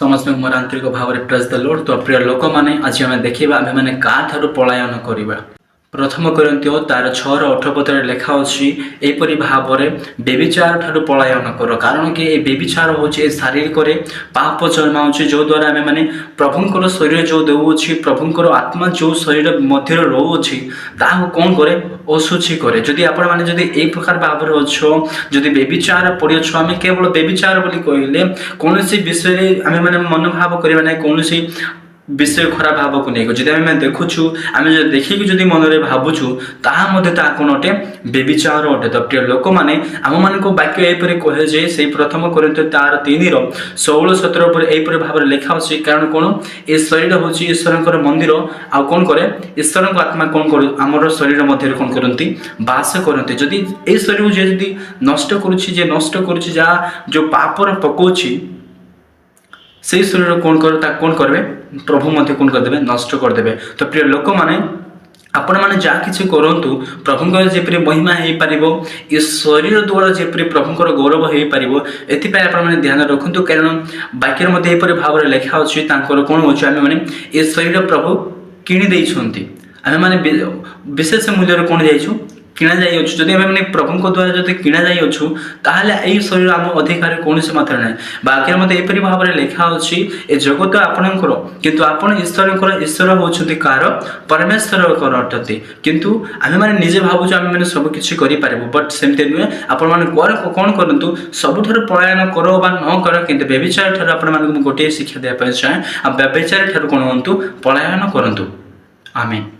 समस्त मोर आंतरिक भाव में प्रेज द लॉर्ड। तो प्रिय लोक मैंने आज आम देखा आम मैंने क्या ठार पलायन करवा। प्रथम कोरिन्थियो तार 6:18 लेखा अच्छी एपरी भाव में बेविचार ठार पलायन कर, कारण कि बेविचार हूँ शारीरिक पाप जन्मा जो द्वारा आम मैंने प्रभुंर शरीर जो देउछि, प्रभुंर आत्मा जो शरीर मध्य रोचे कौन करे अशुचि करे। जदि आपण माने जदि ए प्रकार भाव में अच्छो, जदि बेविचार पड़ी अच्छो, आम केवल बेविचार बोली कहले कौन विषय आम मैंने मनोभाव करवा ना, कौन विषय खराब भाव को नहीं। जब आम देखुचु आम देखिक जब मन में भावुचु ता कौन अटे बेविचार अटे। तो प्रिय लोक मैंने आम मान वाक्य यहपरि कहे जे से प्रथम कोरिन्थियो तार 3:16-17 पर यहपरि भाव में लिखा अच्छी, कारण कौन ए शरीर हूँ ईश्वर मंदिर आ कौन करे ईश्वर आत्मा कौन कर आमर शरीर मध्य कौन करती बास करती। जदि ए शरीर जी नष्ट करुच्ची नष्ट करुच्ची जहाँ जो पापर पकाउछि से शरीर कौन करेंगे प्रभु मध्य कौन करदे नष्ट करदे। तो प्रिय लोक मैंने आपण मैंने जहाँ किसी करूँ प्रभुंर जेपरी महिमा हो पार, ये शरीर द्वारा जेपरी प्रभुंर गौरव हो पार, एपाई आप ध्यान रखु। कारण वाक्य यहपरि भाव में लिखा अच्छी कौन हो आम मैंने ये शरीर प्रभु किणी आम मैंने विशेष मूल्य कौन जाइछू किणा जाइ। जब आम मैंने प्रभु द्वारा जो किणा जाइ यही शरीर आम अधिकार कौन से मात्र ना। वाक्य मत यहपरि भाव में लिखा अच्छी ए जगत आपणकर किंतु आपण ईश्वर होती कार परमेश्वर अटती, किंतु आम मैंने निजे भावुँ आम मैंने सबकि करें, बट सेमती नुहे। आपण मैंने कौन करूँ सबुठ पलायन कर न कर, कि व्यभिचार ठार आप गोटे शिक्षा देवाई चाहे आ व्यभिचार ठार कौन हूँ पलायन करूँ। आमेन।